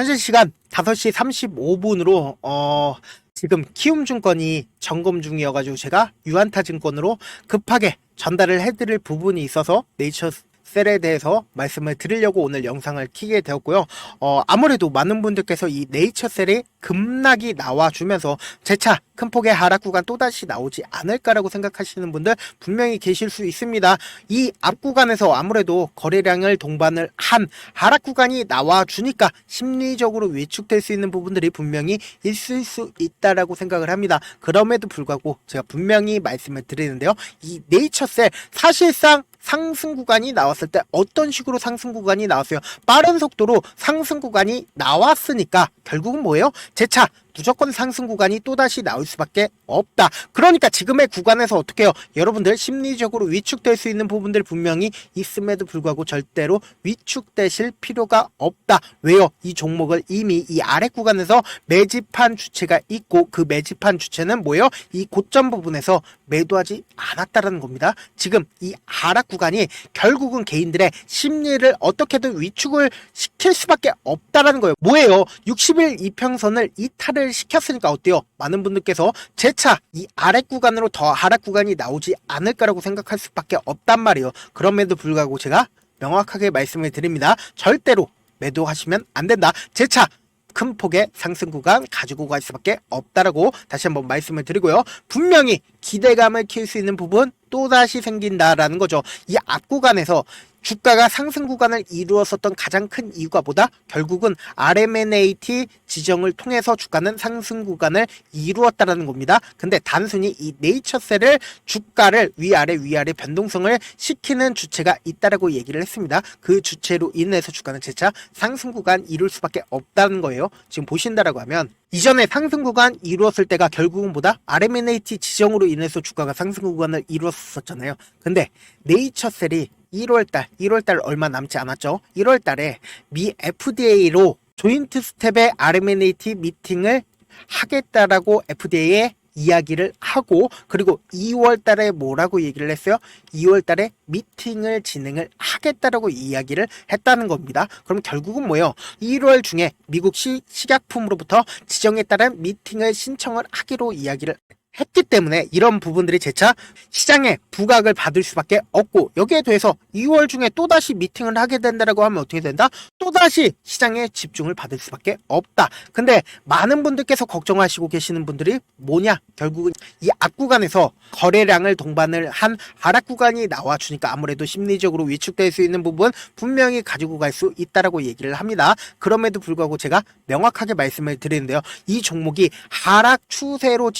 현재 시간 5시 35분으로 지금 키움증권이 점검 중이어가지고 제가 유안타증권으로 급하게 전달을 해드릴 부분이 있어서 네이처셀에 대해서 말씀을 드리려고 오늘 영상을 켜게 되었고요. 아무래도 많은 분들께서 이 네이처셀이 급락이 나와주면서 재차 큰 폭의 하락 구간 또다시 나오지 않을까라고 생각하시는 분들 분명히 계실 수 있습니다. 이 앞 구간에서 아무래도 거래량을 동반을 한 하락 구간이 나와주니까 심리적으로 위축될 수 있는 부분들이 분명히 있을 수 있다라고 생각을 합니다. 그럼에도 불구하고 제가 분명히 말씀을 드리는데요. 이 네이처셀 사실상 상승 구간이 나왔을 때 어떤 식으로 상승 구간이 나왔어요? 빠른 속도로 상승 구간이 나왔으니까 결국은 뭐예요? 재차 무조건 상승 구간이 또다시 나올 수밖에 없다. 그러니까 지금의 구간에서 어떻게 해요? 여러분들 심리적으로 위축될 수 있는 부분들 분명히 있음에도 불구하고 절대로 위축되실 필요가 없다. 왜요? 이 종목을 이미 이 아래 구간에서 매집한 주체가 있고 그 매집한 주체는 뭐예요? 이 고점 부분에서 매도하지 않았다라는 겁니다. 지금 이 하락 구간이 결국은 개인들의 심리를 어떻게든 위축을 시킬 수밖에 없다라는 거예요. 뭐예요? 60일 이평선을 이탈을 시켰으니까 어때요? 많은 분들께서 재차 이 아래 구간으로 더 하락 구간이 나오지 않을까라고 생각할 수밖에 없단 말이에요. 그럼에도 불구하고 제가 명확하게 말씀을 드립니다. 절대로 매도하시면 안 된다. 재차 큰 폭의 상승 구간 가지고 갈 수밖에 없다라고 다시 한번 말씀을 드리고요. 분명히 기대감을 키울 수 있는 부분 또다시 생긴다라는 거죠. 이 앞 구간에서 주가가 상승 구간을 이루었었던 가장 큰 이유가 뭐다? 결국은 RMNAT 지정을 통해서 주가는 상승 구간을 이루었다라는 겁니다. 근데 단순히 이 네이처셀을 주가를 위아래 변동성을 시키는 주체가 있다라고 얘기를 했습니다. 그 주체로 인해서 주가는 재차 상승 구간 이룰 수밖에 없다는 거예요. 지금 보신다라고 하면 이전에 상승 구간 이루었을 때가 결국은 뭐다? RMNAT 지정으로 인해서 주가가 상승 구간을 이루었었잖아요. 근데 네이처셀이 1월달 얼마 남지 않았죠. 1월달에 미 FDA로 조인트 스텝의 RMNAT 미팅을 하겠다라고 FDA에 이야기를 하고 그리고 2월달에 뭐라고 얘기를 했어요? 2월달에 미팅을 진행을 하겠다라고 이야기를 했다는 겁니다. 그럼 결국은 뭐예요? 1월 중에 미국 식약품으로부터 지정에 따른 미팅을 신청을 하기로 이야기를 했기 때문에 이런 부분들이 재차 시장에 부각을 받을 수밖에 없고 여기에 더해서 2월 중에 또다시 미팅을 하게 된다라고 하면 어떻게 된다? 또다시 시장에 집중을 받을 수밖에 없다. 근데 많은 분들께서 걱정하시고 계시는 분들이 뭐냐? 결국은 이 앞 구간에서 거래량을 동반을 한 하락 구간이 나와주니까 아무래도 심리적으로 위축될 수 있는 부분 분명히 가지고 갈 수 있다라고 얘기를 합니다. 그럼에도 불구하고 제가 명확하게 말씀을 드리는데요. 이 종목이 하락 추세로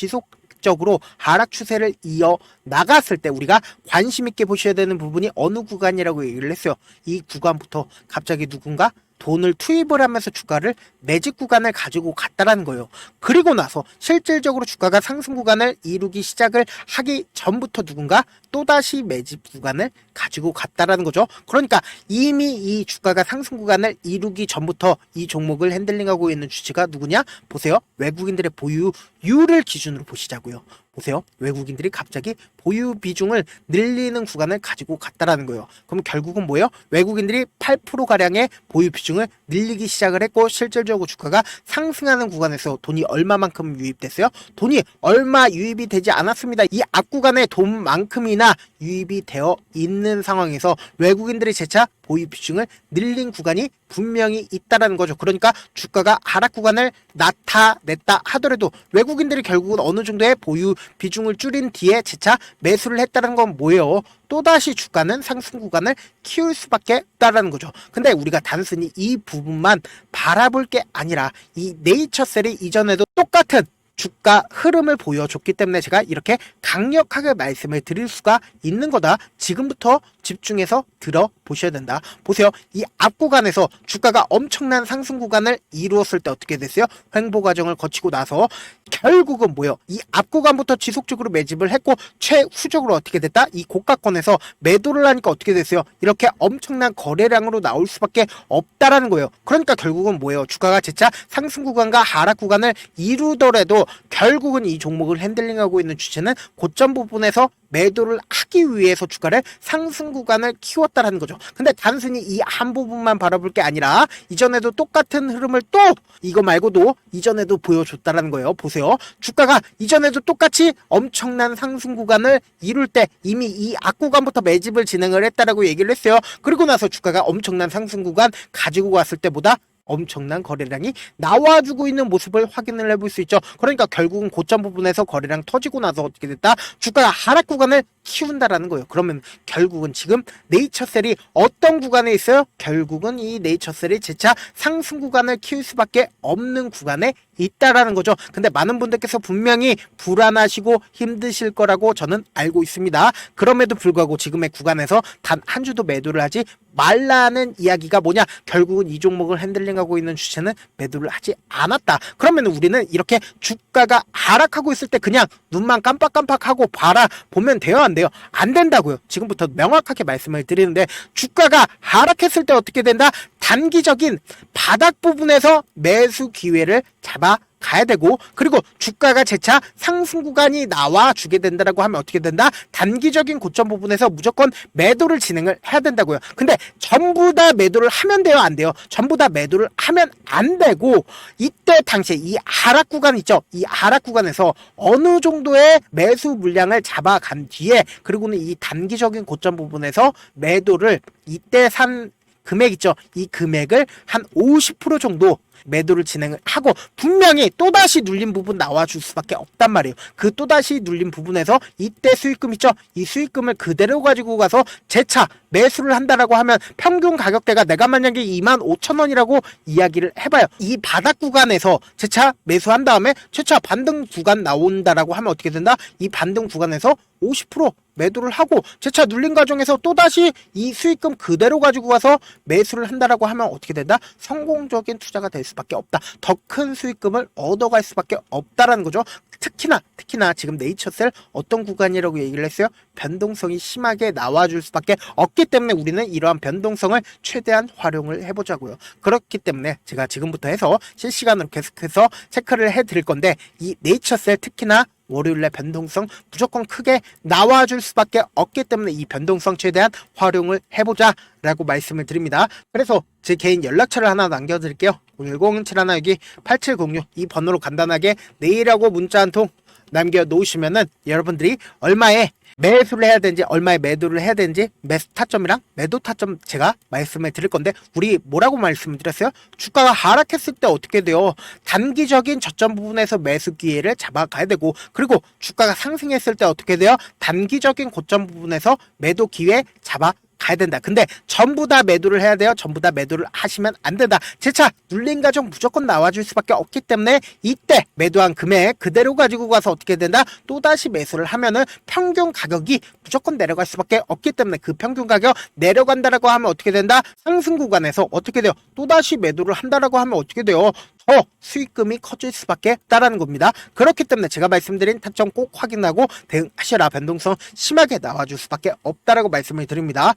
적으로 하락 추세를 이어 나갔을 때 우리가 관심 있게 보셔야 되는 부분이 어느 구간이라고 얘기를 했어요. 이 구간부터 갑자기 누군가 돈을 투입을 하면서 주가를 매집 구간을 가지고 갔다라는 거예요. 그리고 나서 실질적으로 주가가 상승 구간을 이루기 시작을 하기 전부터 누군가 또다시 매집 구간을 가지고 갔다라는 거죠. 그러니까 이미 이 주가가 상승 구간을 이루기 전부터 이 종목을 핸들링하고 있는 주체가 누구냐? 보세요. 외국인들의 보유율을 기준으로 보시자고요. 보세요. 외국인들이 갑자기 보유 비중을 늘리는 구간을 가지고 갔다라는 거예요. 그럼 결국은 뭐예요? 외국인들이 8%가량의 보유 비중을 늘리기 시작을 했고 실질적으로 주가가 상승하는 구간에서 돈이 얼마만큼 유입됐어요? 돈이 얼마 유입이 되지 않았습니다. 이 앞 구간에 돈만큼이나 유입이 되어 있는 상황에서 외국인들이 재차 보유 비중을 늘린 구간이 분명히 있다라는 거죠. 그러니까 주가가 하락 구간을 나타냈다 하더라도 외국인들이 결국은 어느 정도의 보유 비중을 줄인 뒤에 재차 매수를 했다는 건 뭐예요? 또다시 주가는 상승 구간을 키울 수밖에 없다라는 거죠. 근데 우리가 단순히 이 부분만 바라볼 게 아니라 이 네이처셀이 이전에도 똑같은 주가 흐름을 보여줬기 때문에 제가 이렇게 강력하게 말씀을 드릴 수가 있는 거다. 지금부터 집중해서 들어보셔야 된다. 보세요. 이 앞 구간에서 주가가 엄청난 상승 구간을 이루었을 때 어떻게 됐어요? 횡보 과정을 거치고 나서 결국은 뭐예요? 이 앞 구간부터 지속적으로 매집을 했고 최후적으로 어떻게 됐다? 이 고가권에서 매도를 하니까 어떻게 됐어요? 이렇게 엄청난 거래량으로 나올 수밖에 없다라는 거예요. 그러니까 결국은 뭐예요? 주가가 재차 상승 구간과 하락 구간을 이루더라도 결국은 이 종목을 핸들링하고 있는 주체는 고점 부분에서 매도를 하기 위해서 주가를 상승 구간을 키웠다라는 거죠. 근데 단순히 이 한 부분만 바라볼 게 아니라 이전에도 똑같은 흐름을 또 이거 말고도 이전에도 보여줬다라는 거예요. 보세요. 주가가 이전에도 똑같이 엄청난 상승 구간을 이룰 때 이미 이 악구간부터 매집을 진행을 했다라고 얘기를 했어요. 그리고 나서 주가가 엄청난 상승 구간 가지고 왔을 때보다 엄청난 거래량이 나와주고 있는 모습을 확인을 해볼 수 있죠. 그러니까 결국은 고점 부분에서 거래량 터지고 나서 어떻게 됐다? 주가가 하락 구간을 키운다라는 거예요. 그러면 결국은 지금 네이처셀이 어떤 구간에 있어요? 결국은 이 네이처셀이 재차 상승 구간을 키울 수밖에 없는 구간에 있다라는 거죠. 근데 많은 분들께서 분명히 불안하시고 힘드실 거라고 저는 알고 있습니다. 그럼에도 불구하고 지금의 구간에서 단 한 주도 매도를 하지 말라는 이야기가 뭐냐? 결국은 이 종목을 핸들링하고 있는 주체는 매도를 하지 않았다. 그러면 우리는 이렇게 주가가 하락하고 있을 때 그냥 눈만 깜빡깜빡하고 바라보면 돼요? 안 돼요? 안 된다고요. 지금부터 명확하게 말씀을 드리는데 주가가 하락했을 때 어떻게 된다? 단기적인 바닥 부분에서 매수 기회를 잡아 가야 되고, 그리고 주가가 재차 상승 구간이 나와 주게 된다라고 하면 어떻게 된다? 단기적인 고점 부분에서 무조건 매도를 진행을 해야 된다고요. 근데 전부 다 매도를 하면 돼요? 안 돼요? 전부 다 매도를 하면 안 되고, 이때 당시에 이 하락 구간 있죠? 이 하락 구간에서 어느 정도의 매수 물량을 잡아간 뒤에, 그리고는 이 단기적인 고점 부분에서 매도를 이때 산 금액 있죠? 이 금액을 한 50% 정도 매도를 진행을 하고 분명히 또다시 눌린 부분 나와줄 수밖에 없단 말이에요. 그 또다시 눌린 부분에서 이때 수익금 있죠? 이 수익금을 그대로 가지고 가서 재차 매수를 한다라고 하면 평균 가격대가 내가 만약에 25,000원이라고 이야기를 해봐요. 이 바닥 구간에서 재차 매수한 다음에 재차 반등 구간 나온다라고 하면 어떻게 된다? 이 반등 구간에서 50% 매도를 하고 재차 눌린 과정에서 또다시 이 수익금 그대로 가지고 가서 매수를 한다라고 하면 어떻게 된다? 성공적인 투자가 될 수밖에 없다. 더 큰 수익금을 얻어갈 수밖에 없다라는 거죠. 특히나 지금 네이처셀 어떤 구간이라고 얘기를 했어요? 변동성이 심하게 나와줄 수밖에 없기 때문에 우리는 이러한 변동성을 최대한 활용을 해보자고요. 그렇기 때문에 제가 지금부터 해서 실시간으로 계속해서 체크를 해드릴 건데, 이 네이처셀 특히나 월요일날 변동성 무조건 크게 나와줄 수밖에 없기 때문에 이 변동성 최대한 활용을 해보자 라고 말씀을 드립니다. 그래서 제 개인 연락처를 하나 남겨드릴게요. 010-712-8706 이 번호로 간단하게 내일하고 문자 한 통 남겨놓으시면은 여러분들이 얼마에 매수를 해야 되는지, 얼마에 매도를 해야 되는지 매수 타점이랑 매도 타점 제가 말씀을 드릴 건데, 우리 뭐라고 말씀을 드렸어요? 주가가 하락했을 때 어떻게 돼요? 단기적인 저점 부분에서 매수 기회를 잡아가야 되고, 그리고 주가가 상승했을 때 어떻게 돼요? 단기적인 고점 부분에서 매도 기회 잡아 가야 된다. 근데 전부 다 매도를 해야 돼요? 전부 다 매도를 하시면 안 된다. 재차 눌린 가정 무조건 나와줄 수밖에 없기 때문에 이때 매도한 금액 그대로 가지고 가서 어떻게 된다? 또다시 매수를 하면은 평균 가격이 무조건 내려갈 수밖에 없기 때문에 그 평균 가격 내려간다라고 하면 어떻게 된다? 상승 구간에서 어떻게 돼요? 또다시 매도를 한다라고 하면 어떻게 돼요? 더 수익금이 커질 수밖에 없다라는 겁니다. 그렇기 때문에 제가 말씀드린 타점 꼭 확인하고 대응하셔라. 변동성 심하게 나와줄 수밖에 없다라고 말씀을 드립니다.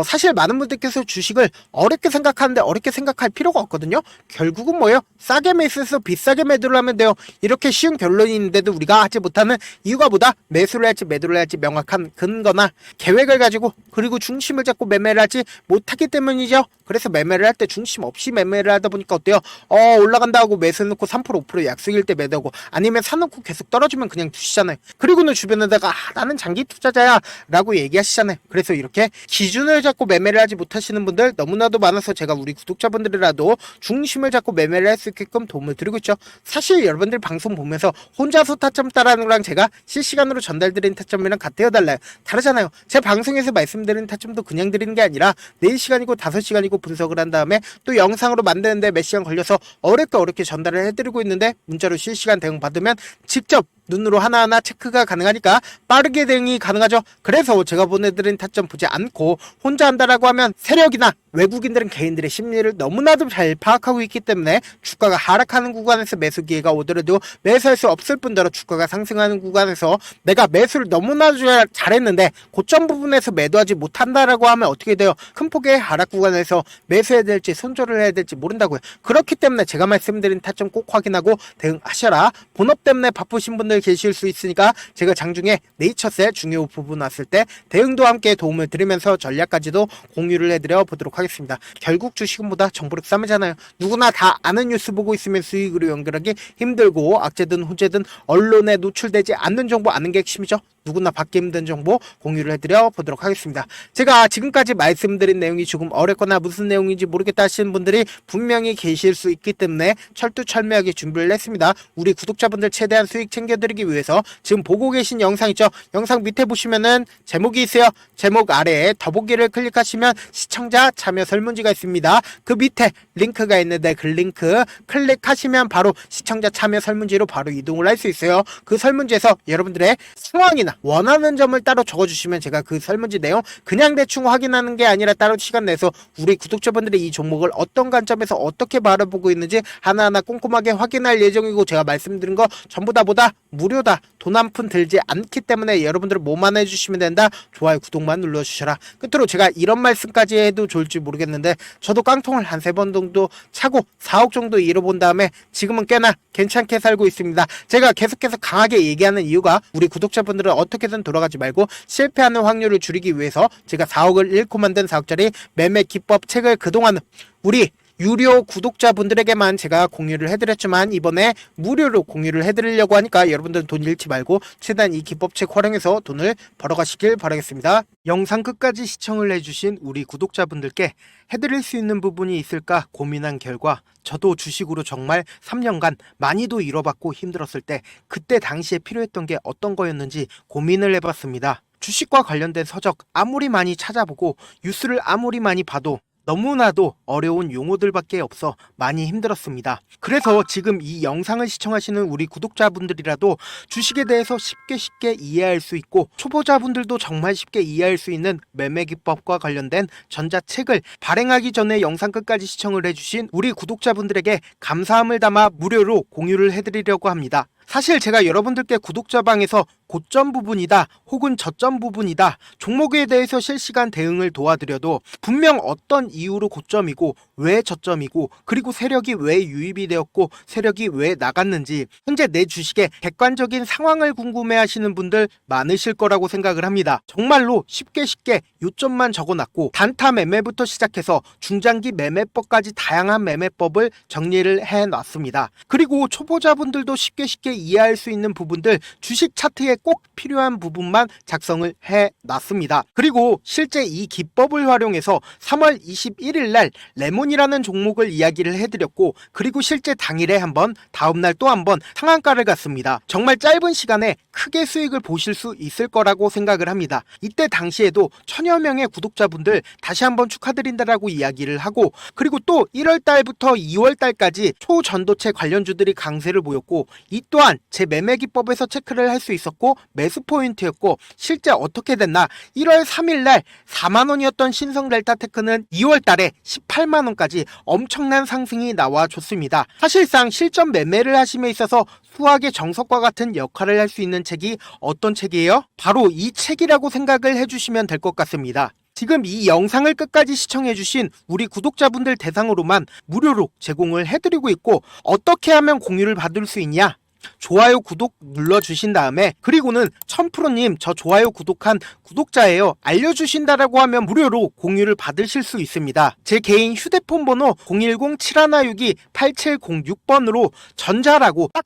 사실 많은 분들께서 주식을 어렵게 생각하는데 어렵게 생각할 필요가 없거든요. 결국은 뭐예요? 싸게 매수해서 비싸게 매도를 하면 돼요. 이렇게 쉬운 결론이 있는데도 우리가 하지 못하는 이유가 뭐다? 매수를 할지 매도를 할지 명확한 근거나 계획을 가지고, 그리고 중심을 잡고 매매를 하지 못하기 때문이죠. 그래서 매매를 할 때 중심 없이 매매를 하다 보니까 어때요? 올라간다 하고 매수해놓고 3% 5% 약속일 때 매도하고, 아니면 사놓고 계속 떨어지면 그냥 두시잖아요. 그리고는 주변에다가 나는 장기 투자자야 라고 얘기하시잖아요. 그래서 이렇게 기준을 잡고 매매를 하지 못하시는 분들 너무나도 많아서 제가 우리 구독자분들이라도 중심을 잡고 매매를 할 수 있게끔 도움을 드리고 있죠. 사실 여러분들 방송 보면서 혼자서 타점 따라하는 거랑 제가 실시간으로 전달드리는 타점이랑 같아요, 달라요? 다르잖아요. 제 방송에서 말씀드리는 타점도 그냥 드리는 게 아니라 4시간이고 5시간이고 분석을 한 다음에 또 영상으로 만드는데 몇 시간 걸려서 어렵게 전달을 해드리고 있는데, 문자로 실시간 대응 받으면 직접 눈으로 하나하나 체크가 가능하니까 빠르게 대응이 가능하죠. 그래서 제가 보내드린 타점 보지 않고 혼자 한다라고 하면 세력이나 외국인들은 개인들의 심리를 너무나도 잘 파악하고 있기 때문에 주가가 하락하는 구간에서 매수 기회가 오더라도 매수할 수 없을 뿐더러 주가가 상승하는 구간에서 내가 매수를 너무나도 잘했는데 고점 부분에서 매도하지 못한다라고 하면 어떻게 돼요? 큰 폭의 하락 구간에서 매수해야 될지 손절을 해야 될지 모른다고요. 그렇기 때문에 제가 말씀드린 타점 꼭 확인하고 대응하셔라. 본업 때문에 바쁘신 분들 계실 수 있으니까 제가 장중에 네이처셀 중요 부분 왔을 때 대응도 함께 도움을 드리면서 전략까지도 공유를 해드려 보도록 하겠습니다. 결국 주식은보다 정보력 싸매잖아요. 누구나 다 아는 뉴스 보고 있으면 수익으로 연결하기 힘들고 악재든 호재든 언론에 노출되지 않는 정보 아는 게 핵심이죠. 누구나 받기 힘든 정보 공유를 해드려 보도록 하겠습니다. 제가 지금까지 말씀드린 내용이 조금 어렵거나 무슨 내용인지 모르겠다 하시는 분들이 분명히 계실 수 있기 때문에 철두철미하게 준비를 했습니다. 우리 구독자분들 최대한 수익 챙겨드리기 위해서 지금 보고 계신 영상 있죠? 영상 밑에 보시면은 제목이 있어요. 제목 아래에 더보기를 클릭하시면 시청자 참여 설문지가 있습니다. 그 밑에 링크가 있는데 그 링크 클릭하시면 바로 시청자 참여 설문지로 바로 이동을 할 수 있어요. 그 설문지에서 여러분들의 상황이나 원하는 점을 따로 적어주시면 제가 그 설문지 내용 그냥 대충 확인하는 게 아니라 따로 시간 내서 우리 구독자분들이 이 종목을 어떤 관점에서 어떻게 바라보고 있는지 하나하나 꼼꼼하게 확인할 예정이고, 제가 말씀드린 거 전부 다 무료다. 돈 한 푼 들지 않기 때문에 여러분들 뭐만 해주시면 된다. 좋아요 구독만 눌러주셔라. 끝으로 제가 이런 말씀까지 해도 좋을지 모르겠는데 저도 깡통을 한 3번 정도 차고 4억 정도 잃어본 다음에 지금은 꽤나 괜찮게 살고 있습니다. 제가 계속해서 강하게 얘기하는 이유가 우리 구독자분들은 어떻게든 돌아가지 말고 실패하는 확률을 줄이기 위해서 제가 4억을 잃고 만든 4억짜리 매매 기법 책을 그동안 우리 유료 구독자분들에게만 제가 공유를 해드렸지만 이번에 무료로 공유를 해드리려고 하니까 여러분들은 돈 잃지 말고 최대한 이 기법책 활용해서 돈을 벌어가시길 바라겠습니다. 영상 끝까지 시청을 해주신 우리 구독자분들께 해드릴 수 있는 부분이 있을까 고민한 결과 저도 주식으로 정말 3년간 많이도 잃어봤고 힘들었을 때 그때 당시에 필요했던 게 어떤 거였는지 고민을 해봤습니다. 주식과 관련된 서적 아무리 많이 찾아보고 뉴스를 아무리 많이 봐도 너무나도 어려운 용어들밖에 없어 많이 힘들었습니다. 그래서 지금 이 영상을 시청하시는 우리 구독자분들이라도 주식에 대해서 쉽게 이해할 수 있고 초보자분들도 정말 쉽게 이해할 수 있는 매매 기법과 관련된 전자책을 발행하기 전에 영상 끝까지 시청을 해주신 우리 구독자분들에게 감사함을 담아 무료로 공유를 해드리려고 합니다. 사실 제가 여러분들께 구독자방에서 고점 부분이다 혹은 저점 부분이다 종목에 대해서 실시간 대응을 도와드려도 분명 어떤 이유로 고점이고 왜 저점이고 그리고 세력이 왜 유입이 되었고 세력이 왜 나갔는지 현재 내 주식의 객관적인 상황을 궁금해 하시는 분들 많으실 거라고 생각을 합니다. 정말로 쉽게 요점만 적어놨고 단타 매매부터 시작해서 중장기 매매법까지 다양한 매매법을 정리를 해놨습니다. 그리고 초보자분들도 쉽게 이해할 수 있는 부분들 주식 차트에 꼭 필요한 부분만 작성을 해놨습니다. 그리고 실제 이 기법을 활용해서 3월 21일 날 레몬이라는 종목을 이야기를 해드렸고 그리고 실제 당일에 한번 다음날 또 한번 상한가를 갔습니다. 정말 짧은 시간에 크게 수익을 보실 수 있을 거라고 생각을 합니다. 이때 당시에도 1000여 명의 구독자분들 다시 한번 축하드린다라고 이야기를 하고 그리고 또 1월 달부터 2월 달까지 초전도체 관련주들이 강세를 보였고 이 또한 제 매매 기법에서 체크를 할 수 있었고 매수 포인트였고 실제 어떻게 됐나 1월 3일 날 4만원이었던 신성 델타테크는 2월 달에 18만원까지 엄청난 상승이 나와줬습니다. 사실상 실전 매매를 하심에 있어서 수학의 정석과 같은 역할을 할 수 있는 책이 어떤 책이에요? 바로 이 책이라고 생각을 해주시면 될 것 같습니다. 지금 이 영상을 끝까지 시청해주신 우리 구독자분들 대상으로만 무료로 제공을 해드리고 있고 어떻게 하면 공유를 받을 수 있냐? 좋아요 구독 눌러주신 다음에 그리고는 1000%님 저 좋아요 구독한 구독자예요 알려주신다라고 하면 무료로 공유를 받으실 수 있습니다. 제 개인 휴대폰 번호 010-7162-8706번으로 전자라고 딱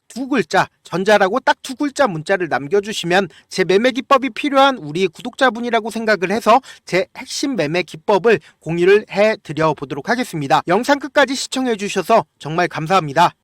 두 글자 문자를 남겨주시면 제 매매 기법이 필요한 우리 구독자분이라고 생각을 해서 제 핵심 매매 기법을 공유를 해드려 보도록 하겠습니다. 영상 끝까지 시청해 주셔서 정말 감사합니다.